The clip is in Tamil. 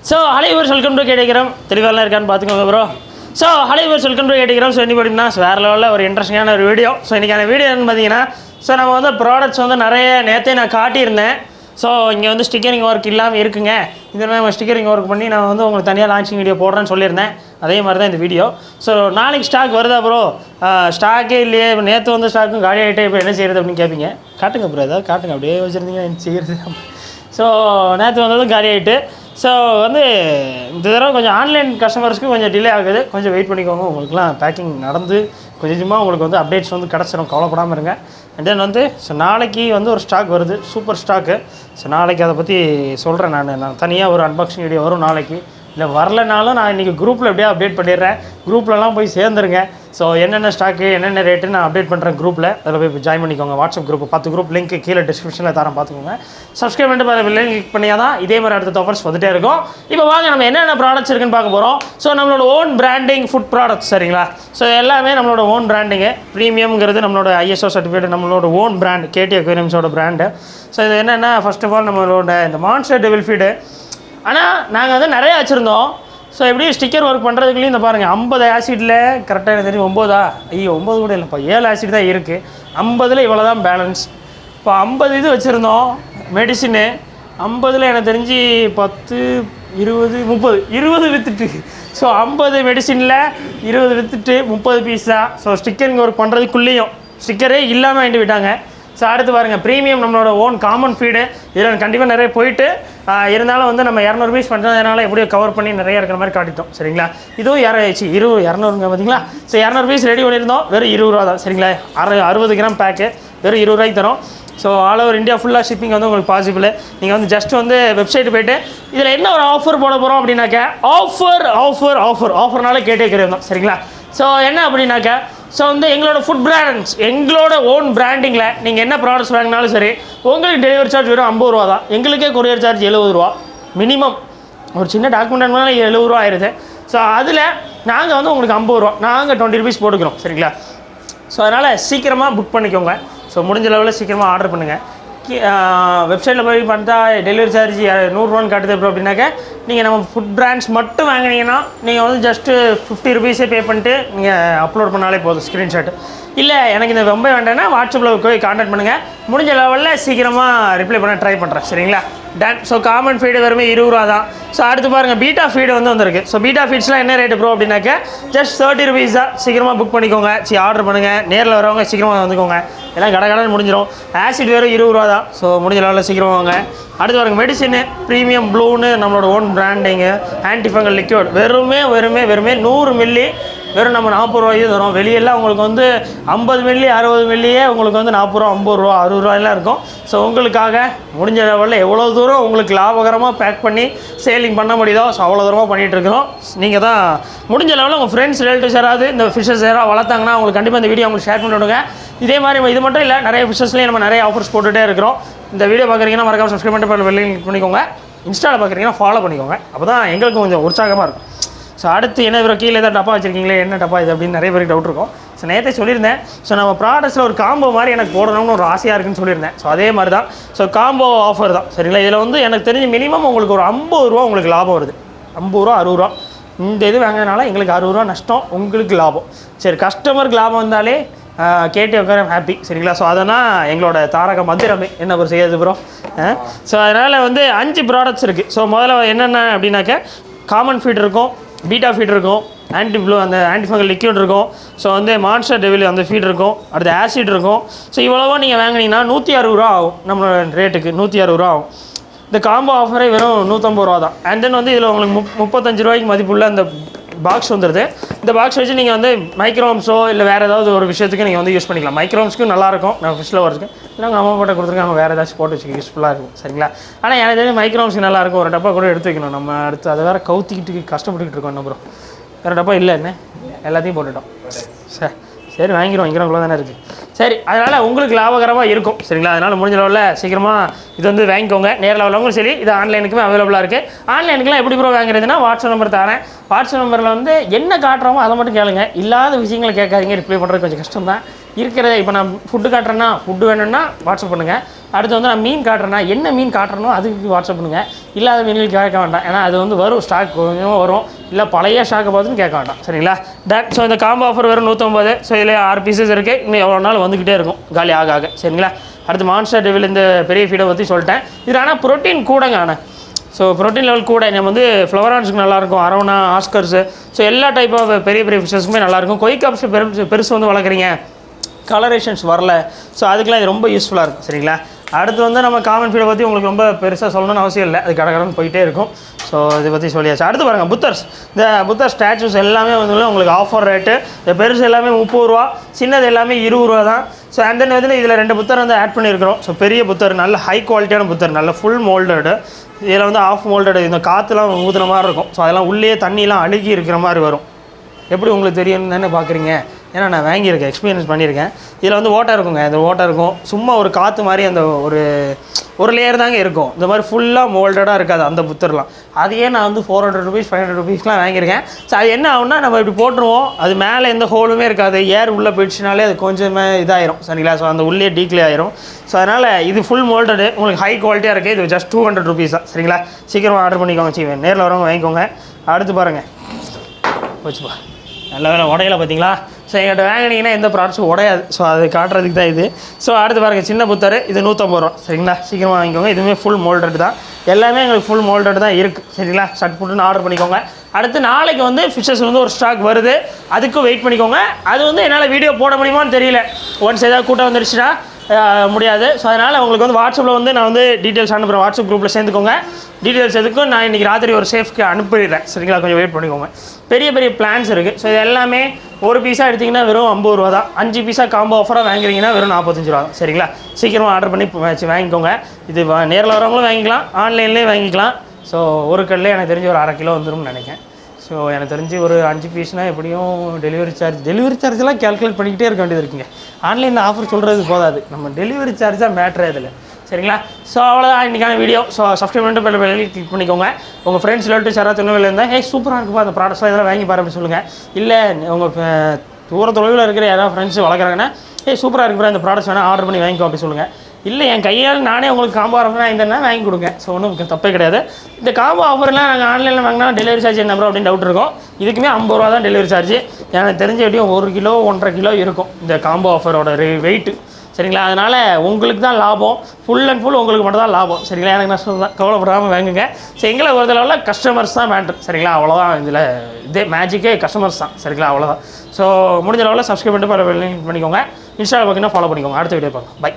So hello viewers welcome to கேட்டிக்கிறோம். தெளிவாலாம் இருக்கான்னு பார்த்துக்கோங்க bro. So hello viewers welcome to கேட்டிக்கிறோம். ஸோ இன்றைக்கி பார்த்தீங்கன்னா வேறு லெவலில் ஒரு இன்ட்ரெஸ்டிங்கான ஒரு வீடியோ. ஸோ இன்றைக்கான வீடியோ என்னன்னு பார்த்தீங்கன்னா, ஸோ நம்ம வந்து ப்ராடக்ட்ஸ் வந்து நிறைய நேற்றே நான் காட்டியிருந்தேன். ஸோ இங்கே வந்து ஸ்டிக்கரிங் ஒர்க் இல்லாமல் இருக்குங்க. இந்த மாதிரி நம்ம ஸ்டிக்கரிங் ஒர்க் பண்ணி நான் வந்து உங்களுக்கு தனியாக லான்ச்சிங் வீடியோ போடுறேன்னு சொல்லியிருந்தேன். அதே மாதிரி தான் இந்த வீடியோ. ஸோ நாளைக்கு ஸ்டாக் வருதா ப்ரோ? ஸ்டாக்கே இல்லையே, இப்போ நேற்று வந்து ஸ்டாக்கும் காலி ஆகிட்டே, இப்போ என்ன செய்கிறது அப்படின்னு கேட்பீங்க. காட்டுங்க ப்ரோ, ஏதாவது காட்டுங்க, அப்படியே வச்சுருந்தீங்க என்ன செய்கிறது. ஸோ நேற்று வந்ததும் காலி ஆகிட்டு, ஸோ வந்து இந்த தடவை கொஞ்சம் ஆன்லைன் கஸ்டமர்ஸ்க்கு கொஞ்சம் டிலே ஆகுது. கொஞ்சம் வெயிட் பண்ணிக்கோங்க. உங்களுக்குலாம் பேக்கிங் நடந்து கொஞ்சமாக உங்களுக்கு வந்து அப்டேட்ஸ் வந்து கிடச்சிடும், கவலைப்படாமல் இருங்க. அண்ட் தென் வந்து ஸோ நாளைக்கு வந்து ஒரு ஸ்டாக் வருது, சூப்பர் ஸ்டாக்கு. ஸோ நாளைக்கு அதை பற்றி சொல்கிறேன். நான் தனியாக ஒரு அன்பாக்சிங் வீடியோ வரும் நாளைக்கு. இல்லை வரலனாலும் நான் இன்றைக்கி குரூப்பில் எப்படியா அப்டேட் பண்ணிடுறேன். குரூப்லலாம் போய் சேர்ந்துருங்க. ஸோ என்னென்ன ஸ்டாக்கு என்னென்ன ரேட்டு நான் அப்டேட் பண்ணுறேன் குரூப்பில். அதில் போய் ஜாயின் பண்ணிக்கோங்க. வாட்ஸ்அப் குரூப் 10 குரூப் லிங்க் கீழே டிஸ்கிரிப்ஷனில் தரேன், பார்த்துக்கோங்க. சப்ஸ்கிரைப் பண்ணிட்டு லிங்க் கிளிக் பண்ணியா தான் இதே மாதிரி அடுத்த ஆஃபர்ஸ் வந்துகிட்டே இருக்கும். இப்போ வாங்க நம்ம என்னென்ன ப்ராடக்ட்ஸ் இருக்குன்னு பார்க்க போகிறோம். ஸோ நம்மளோட ஓன் பிராண்டிங் ஃபுட் ப்ராடக்ட்ஸ், சரிங்களா? ஸோ எல்லாமே நம்மளோட ஓன் பிராண்டிங்கு. ப்ரீமியம்ங்கிறது நம்மளோட ISO சர்டிஃபிகேட், நம்மளோட ஓன் பிராண்ட், KT அக்வேரியம்ஸோட பிராண்டு. ஸோ இது என்னென்னா, ஃபர்ஸ்ட் ஆஃப் ஆல் நம்மளோட இந்த மான்ஸ்டர் டெவில் ஃபீடு. ஆனால் நாங்கள் வந்து நிறையா வச்சுருந்தோம். ஸோ எப்படி ஸ்டிக்கர் ஒர்க் பண்ணுறதுக்குள்ளேயும் இந்த பாருங்கள், 50 ஆசிட்டில் கரெக்டாக எனக்கு தெரியும் 9 ஐயோ 9 கூட இல்லைப்பா, 7 ஆசிட் தான் இருக்குது. 50ல் இவ்வளோ தான் பேலன்ஸ். இப்போ 50 இது வச்சுருந்தோம் மெடிசினு. 50ல் எனக்கு தெரிஞ்சு 10 20 30 விற்றுட்டு. ஸோ 50 மெடிசினில் 20 விற்றுட்டு 30 பீஸ் தான். ஸோ ஸ்டிக்கரிங் ஒர்க் பண்ணுறதுக்குள்ளேயும் ஸ்டிக்கரே இல்லாமல் வாங்கிட்டு விட்டாங்க. ஸோ அடுத்து பாருங்கள், ப்ரீமியம் நம்மளோட ஓன் காமன் ஃபீடு. இதில் கண்டிப்பாக நிறைய போயிட்டு இருந்தாலும் வந்து நம்ம 200 பீஸ் பண்ணுறதுனால எப்படியோ கவர் பண்ணி நிறைய இருக்கிற மாதிரி காட்டிட்டோம், சரிங்களா? இதுவும் 200ங்க பார்த்தீங்களா? ஸோ 200 பீஸ் ரெடி பண்ணியிருந்தோம். வெறும் 20 ரூபா தான், சரிங்களா? 60 கிராம் பேக்கு வெறும் 20 ரூபாய்க்கு தரோம். ஸோ ஆல் ஓவர் இந்தியா ஃபுல்லாக ஷிப்பிங் வந்து உங்களுக்கு பாசிபிள். நீங்கள் வந்து ஜஸ்ட் வந்து வெப்சைட்டு போய்ட்டு இதில் என்ன ஒரு ஆஃபர் போட போகிறோம் அப்படின்னாக்கா, ஆஃபர்னால கேட்டே தான், சரிங்களா? ஸோ என்ன அப்படின்னாக்கா, ஸோ வந்து எங்களோட ஃபுட் பிராண்ட்ஸ், எங்களோட ஓன் பிராண்டிங்கில் நீங்கள் என்ன ப்ராடக்ட்ஸ் வாங்கினாலும் சரி, உங்களுக்கு டெலிவரி சார்ஜ் வெறும் 50 ரூபா தான். எங்களுக்கே கொரியர் சார்ஜ் 70 ரூபா மினிமம். ஒரு சின்ன டாக்குமெண்ட் மேலே 70 ரூபா ஆயிடுது. ஸோ அதில் நாங்கள் வந்து உங்களுக்கு 50 ரூபா, நாங்கள் 20 ருபீஸ் போட்டுக்கிறோம், சரிங்களா? ஸோ அதனால் சீக்கிரமாக புக் பண்ணிக்கோங்க. ஸோ முடிஞ்ச லெவலில் சீக்கிரமாக ஆர்டர் பண்ணுங்கள். வெப்சைட்டில் போய் பார்த்தா டெலிவரி சார்ஜ் 100 ரூபான்னு காட்டுது அப்புறம் அப்படின்னாக்கா, நீங்கள் நம்ம ஃபுட் பிராண்ட்ஸ் மட்டும் வாங்கினீங்கன்னா நீங்கள் வந்து ஜஸ்ட்டு 50 ருபீஸே பே பண்ணிட்டு நீங்கள் அப்லோட் பண்ணாலே போதும் ஸ்க்ரீன்ஷாட். இல்லை எனக்கு இந்த ரொம்ப வேண்டாம்னா வாட்ஸ்அப்பில் போய் கான்டாக்ட் பண்ணுங்கள். முடிஞ்ச லெவலில் சீக்கிரமாக ரிப்ளை பண்ண ட்ரை பண்ணுறேன், சரிங்களா? டன். ஸோ காமன் ஃபீடு வெறுமே 20 ரூபா தான். ஸோ அடுத்து பாருங்கள், பீட்டா ஃபீடு வந்து வந்திருக்கு. ஸோ பீட்டா ஃபீட்ஸ்லாம் என்ன ரேட்டு ப்ரோ அப்படின்னாக்கா, ஜஸ்ட் 30 ருபீஸ் தான். சீக்கிரமாக புக் பண்ணிக்கோங்க. ஆர்டர் பண்ணுங்கள். நேரில் வரவங்க சீக்கிரமாக வந்துக்கோங்க, எல்லாம் கடை முடிஞ்சிடும். ஆசிட் வெறும் 20 ரூபா தான். ஸோ முடிஞ்ச லெவலில் சீக்கிரமாக வாங்க. அடுத்து பாருங்கள், மெடிசின் ப்ரீமியம் ப்ளூன்னு நம்மளோட ஓன் பிராண்டிங்கு. ஆன்டிஃபங்கல் லிக்யூட் வெறுமே 100 மில்லி வெறும் நம்ம 40 ரூபாய்க்கு தரோம். வெளியெல்லாம் உங்களுக்கு வந்து 50 மில்லி 60 மில்லியே உங்களுக்கு வந்து 40 ரூபா 50 ரூபா 60 ரூபாயெல்லாம் இருக்கும். ஸோ உங்களுக்காக முடிஞ்ச லெவலில் எவ்வளோ தூரம் உங்களுக்கு லாபகரமாக பேக் பண்ணி சேலிங் பண்ண முடியுதோ ஸோ அவ்வளோ தூரமாக பண்ணிகிட்ருக்கிறோம். நீங்கள் தான் முடிஞ்ச லெவலில் உங்கள் ஃப்ரெண்ட்ஸ் ரிலேட்டிவ்ஸ் யாராவது இந்த ஃபிஷஸ் யாராவது வளர்த்தாங்கன்னா அவங்களுக்கு கண்டிப்பாக இந்த வீடியோ உங்களுக்கு ஷேர் பண்ணி விடுங்க. இதே மாதிரி இது மட்டும் இல்லை, நிறைய ஃபிஷஸ்லேயும் நம்ம நிறைய ஆஃபர்ஸ் போட்டுகிட்டே இருக்கிறோம். இந்த வீடியோ பார்க்குறீங்கன்னா மறக்காம சப்ஸ்கிரைப் பண்ணிட்டு வெளியே கிளிக் பண்ணிக்கோங்க. இன்ஸ்டாவில் பார்க்குறீங்கன்னா ஃபாலோ பண்ணிக்கோங்க. அப்போ தான் எங்களுக்கு கொஞ்சம் உற்சாகமாக இருக்கும். ஸோ அடுத்து என்ன இவ்வளோ கீழே ஏதாவது டப்பா வச்சுருக்கீங்களே, என்ன டப்பா இது அப்படின்னு நிறைய பேருக்கு டவுட் இருக்கும். ஸோ நேற்றே சொல்லியிருந்தேன். ஸோ நம்ம ப்ராடக்ட்ஸில் ஒரு காம்போ மாதிரி எனக்கு போடணும்னு ஒரு ஆசையாக இருக்குன்னு சொல்லியிருந்தேன். ஸோ அதே மாதிரி தான். ஸோ காம்போ ஆஃபர் தான், சரிங்களா? இதில் வந்து எனக்கு தெரிஞ்சு மினிமம் உங்களுக்கு ஒரு 50 ரூபா உங்களுக்கு லாபம் வருது. 50 ரூபா 60 ரூபா. இந்த இது வாங்கினால எங்களுக்கு 60 ரூபா நஷ்டம், உங்களுக்கு லாபம். சரி, கஸ்டமருக்கு லாபம் வந்தாலே KT அக்வேரியம் ஹாப்பி, சரிங்களா? ஸோ அதனால் எங்களோட தாரக மந்திரமே என்ன ஒரு செய்யாது ப்ரோ. ஸோ அதனால் வந்து 5 ப்ராடக்ட்ஸ் இருக்குது. ஸோ முதல்ல என்னென்ன அப்படின்னாக்க, காமன் ஃபீட் இருக்கும், பீட்டா ஃபீட் இருக்கும், ஆன்டிஃபங்கல் லிக்யூட் இருக்கும். ஸோ வந்து மான்ஸ்டர் டெவில் அந்த ஃபீட் இருக்கும். அடுத்து ஆசிட் இருக்கும். ஸோ இவ்வளவோ நீங்கள் வாங்கினீங்கன்னா 160 ரூபா ஆகும். நம்மளோட ரேட்டுக்கு 160 ரூபா ஆகும். இந்த காம்போ ஆஃபரே வெறும் 150 ரூபா தான். அண்ட் தென் வந்து இதில் உங்களுக்கு 35 ரூபாய்க்கு மதிப்புள்ள அந்த பாக்ஸ் வந்துடுது. இந்த பாக்ஸ் வச்சு நீங்கள் வந்து மைக்ரோம்ஸோ இல்லை வேறு ஏதாவது ஒரு விஷயத்துக்கு நீங்கள் வந்து யூஸ் பண்ணிக்கலாம். மைக்ரோம்ஸ்க்கும் நல்லாயிருக்கும். நான் ஃபிஷ்ஷில் வரதுக்கு நாங்கள் அம்மா போட்ட கொடுத்துருக்காங்க, வேறு ஏதாச்சும் போட்டு வச்சுக்க யூஸ்ஃபுல்லாக இருக்கும், சரிங்களா? ஆனால் எனக்கு தெரிஞ்சு மைக்ரோம்ஸ்க்கு நல்லாயிருக்கும். ஒரு டப்பா கூட எடுத்து வைக்கணும். நம்ம அடுத்து அதை வேறு கவுத்திக்கிட்டு கஷ்டப்பட்டுக்கிட்டு இருக்கோம். அப்புறம் வேறு டப்பா இல்லை, என்ன எல்லாத்தையும் போட்டுட்டோம். சரி வாங்கிடுவோம், இங்கிறவங்கள தானே இருக்குது. சரி, அதனால் உங்களுக்கு லாபகரமாக இருக்கும், சரிங்களா? அதனால் முடிஞ்ச லெவலில் சீக்கிரமாக இது வந்து வாங்கிக்கோங்க. நேரில் உள்ளவங்களும் சரி, இது ஆன்லைனுக்குமே அவைலபிளாக இருக்குது. ஆன்லைனுக்குலாம் எப்படி ப்ரோ வாங்குறதுன்னா, வாட்ஸ்அப் நம்பர் தரேன். வாட்ஸ்அப் நம்பரில் வந்து என்ன காட்டுறோமோ அதை மட்டும் கேளுங்க. இல்லாத விஷயங்களை கேட்காதீங்க, ரிப்ளை பண்ணுறது கொஞ்சம் கஷ்டம் தான். இருக்கிறத இப்போ நான் ஃபுட்டு காட்டுறேன்னா ஃபுட்டு வேணும்னா வாட்ஸ்அப் பண்ணுங்கள். அடுத்து வந்து நான் மீன் காட்டுறேன்னா என்ன மீன் காட்டுறனோ அதுக்கு வாட்ஸ்அப் பண்ணுங்கள். இல்லாத மீன்களுக்கு கேட்க வேண்டாம், ஏன்னா அது வந்து வரும் ஸ்டாக் கொஞ்சமாக வரும், இல்லை பழைய ஸ்டாக்கை பார்த்துன்னு கேட்க வேண்டாம். சரிங்களா? டன். ஸோ இந்த காம்போ ஆஃபர் வெறும் 150. ஸோ இதில் 6 பீசஸ் இருக்குது. இன்னும் எவ்வளோ நாள் வந்துக்கிட்டே இருக்கும் காலி ஆக. சரிங்களா? அடுத்து மான்ஸ்டர் டெவில் இந்த பெரிய ஃபீடை பற்றி சொல்லிட்டேன். இது ஆனால் ப்ரோட்டீன் கூடங்க. ஆனால் ஸோ ப்ரோட்டீன் லெவல் கூட நம்ம வந்து ஃப்ளவரான்ஸுக்கு நல்லாயிருக்கும், அரோனா, ஆஸ்கர்ஸு, ஸோ எல்லா டைப் ஆஃப் பெரிய பெரிய ஃபிஷஸ்க்குமே நல்லாயிருக்கும். கொய்காப்ஸ் பெருசு வந்து வளர்க்குறீங்க, கலரேஷன்ஸ் வரல, ஸோ அதுக்கெலாம் இது ரொம்ப யூஸ்ஃபுல்லாக இருக்கும். சரிங்களா? அடுத்து வந்து நம்ம காமன் ஃபீடை பற்றி உங்களுக்கு ரொம்ப பெருசாக சொல்லணும்னு அவசியம் இல்லை, அது கடகடன்னு போயிட்டே இருக்கும். ஸோ இதை பற்றி சொல்லியாச்சு. அடுத்து பாருங்கள் புத்தர்ஸ். இந்த புத்தர் ஸ்டாச்சூஸ் எல்லாமே வந்து உங்களுக்கு ஆஃபர் ரேட்டு. இந்த பெருசு எல்லாமே 30 ரூபா, சின்னது எல்லாமே 20 ரூபா தான். ஸோ அண்ட் தென் வந்து இதில் 2 புத்தர் வந்து ஆட் பண்ணியிருக்கிறோம். ஸோ பெரிய புத்தர், நல்ல ஹை குவாலிட்டியான புத்தர், நல்ல ஃபுல் மோல்டடு. இதில் வந்து ஆஃப் மோல்டடு, இந்த காற்றுலாம் ஊதுன மாதிரி இருக்கும். ஸோ அதெல்லாம் உள்ளே தண்ணிலாம் அழுகி இருக்கிற மாதிரி வரும். எப்படி உங்களுக்கு தெரியும்னு தானே பார்க்குறீங்க, ஏன்னா நான் வாங்கியிருக்கேன், எக்ஸ்பீரியன்ஸ் பண்ணியிருக்கேன். இதில் வந்து ஓட்டை இருக்குங்க, இந்த ஓட்டை இருக்கும், சும்மா ஒரு காற்று மாதிரி அந்த ஒரு லேயர் தாங்க இருக்கும். இந்த மாதிரி ஃபுல்லாக மோல்டடாக இருக்காது அந்த புத்தர்லாம். அதையே நான் வந்து 400 ருபீஸ் 500 ருபீஸ்லாம் வாங்கியிருக்கேன். ஸோ அது என்ன ஆகுனா, நம்ம இப்படி போட்டுருவோம், அது மேலே எந்த ஹோலுமே இருக்காது, ஏர் உள்ளே போயிடுச்சுனாலே அது கொஞ்சமே இதாயிரும். சரிங்களா? ஸோ அந்த உள்ளே டீக்ளே ஆயிரும். ஸோ அதனால் இது ஃபுல் மோல்டடு, உங்களுக்கு ஹை குவாலிட்டியாக இருக்குது. இது ஜஸ்ட் 200 ருபீஸ் தான். சரிங்களா? சீக்கிரமாக ஆர்டர் பண்ணிக்கோங்க, நேரில் வரவங்க வாங்கிக்கோங்க. அடுத்து பாருங்கள், வச்சுப்பா, நல்ல வேலை உடையில பார்த்தீங்களா? ஸோ எங்கிட்ட வாங்கினீங்கன்னா எந்த ப்ராடக்ட்ஸும் உடையாது. ஸோ அது காட்டுறதுக்கு தான் இது. ஸோ அடுத்து பாருங்கள், சின்ன புத்தர், இது 150 ரூபா. சரிங்களா? சீக்கிரமாக வாங்கிக்கோங்க. இதுவுமே ஃபுல் மோல்டட் தான், எல்லாமே எங்களுக்கு ஃபுல் மோல்டட் தான் இருக்குது. சரிங்களா? ஷர்ட் புட்டுன்னு ஆர்டர் பண்ணிக்கோங்க. அடுத்து நாளைக்கு வந்து ஃபிஷஸ் வந்து ஒரு ஸ்டாக் வருது, அதுக்கும் வெயிட் பண்ணிக்கோங்க. அது வந்து என்னால் வீடியோ போட முடியுமான்னு தெரியல, ஒன்ஸ் ஏதாவது கூட்டம் வந்துடுச்சுன்னா முடியாது. ஸோ அதனால் உங்களுக்கு வந்து வாட்ஸ்அப்பில் வந்து நான் வந்து டீட்டெயில்ஸ் அனுப்புகிறேன், வாட்ஸ்அப் குரூப்பில் சேர்ந்துக்கோங்க. டீட்டெயில்ஸ் எதுக்கும் நான் இன்றைக்கி ராத்திரி ஒரு சேஃப்க்கு அனுப்பிடுறேன். சரிங்களா? கொஞ்சம் வெயிட் பண்ணிக்கோங்க. பெரிய பெரிய பிளான்ஸ் இருக்குது. ஸோ இது எல்லாமே ஒரு பீஸாக எடுத்திங்கன்னா வெறும் 50 ரூபா தான். 5 பீஸாக காம்போ ஆஃபராக வாங்குறீங்கன்னா வெறும் 45 ரூபா தான். சரிங்களா? சீக்கிரமாக ஆர்டர் பண்ணி வாங்கிக்கோங்க. இது நேரில் வரவங்களும் வாங்கிக்கலாம், ஆன்லைன்லேயும் வாங்கிக்கலாம். ஸோ ஒரு கல்லே எனக்கு தெரிஞ்சு ஒரு 1/2 கிலோ வந்துடும்னு நினைக்கிறேன். ஸோ எனக்கு தெரிஞ்சு ஒரு 5 பீஸ்னால் எப்படியும் டெலிவரி சார்ஜெலாம் கேல்குலேட் பண்ணிக்கிட்டே இருக்க வேண்டியது இருக்குங்க. ஆன்லைனில் ஆஃபர் சொல்கிறது போதாது, நம்ம டெலிவரி சார்ஜ் தான் மேட்ரு இதில். சரிங்களா? ஸோ அவ்வளோதான் இன்றைக்கான வீடியோ. ஸோ சப்ஸ்கிரைப் பண்ணிட்டு பெல் கிளிக் பண்ணிக்கோங்க. உங்கள் ஃப்ரெண்ட்ஸ் சொல்லிட்டு யாராவது தொலைவில் இருந்தால் சூப்பராக இருக்குப்பா அந்த ப்ராடக்ட்ஸ்லாம் இதெல்லாம் வாங்கி பாரு அப்படின்னு சொல்லுங்கள். இல்லை உங்கள் தூர தொலைவில் இருக்கிற யாராவது ஃப்ரெண்ட்ஸ் வளர்க்குறாங்கன்னா சூப்பராக இருக்குப்பா இந்த ப்ராடக்ட்ஸ் வேணால் ஆர்டர் பண்ணி வாங்கிக்கோ அப்படி சொல்லுங்கள். இல்லை என் கையால் நானே உங்களுக்கு காம்போ ஆஃபர் வாங்கிட்டேன்னா வாங்கி கொடுங்க. ஸோ ஒன்றும் தப்பே கிடையாது. இந்த காம்போ ஆஃபர்லாம் நாங்கள் ஆன்லைனில் வாங்கினா டெலிவரி சார்ஜ் என்ன ப்ரோ அப்படின்னு டவுட் இருக்கும். இதுக்குமே 50 ரூபா தான் டெலிவரி சார்ஜ். எனக்கு தெரிஞ்ச எப்படியும் 1 கிலோ 1.5 கிலோ இருக்கும் இந்த காம்போ ஆஃபரோட வெயிட்டு. சரிங்களா? அதனால் உங்களுக்கு தான் லாபம், ஃபுல் அண்ட் ஃபுல் உங்களுக்கு மட்டும் தான் லாபம். சரிங்களா? எனக்கு நஷ்டம் தான், கவலைப்படாமல் வாங்குங்க. ஸோ எங்களை பொறுத்தளவில் கஸ்டமர்ஸ் தான் மேட்ரு. சரிங்களா? அவ்வளோதான், இதில் இதே மேஜிக்கே கஸ்டமர்ஸ் தான். சரிங்களா? அவ்வளோதான். ஸோ முடிஞ்ச லெவலில் சப்ஸ்கிரைப் பண்ணிட்டு பண்ணிக்கோங்க. இன்ஸ்டாவில் பார்த்தீங்கன்னா ஃபாலோ பண்ணிக்கோங்க. அடுத்த வீடியோ பார்க்கலாம். பை.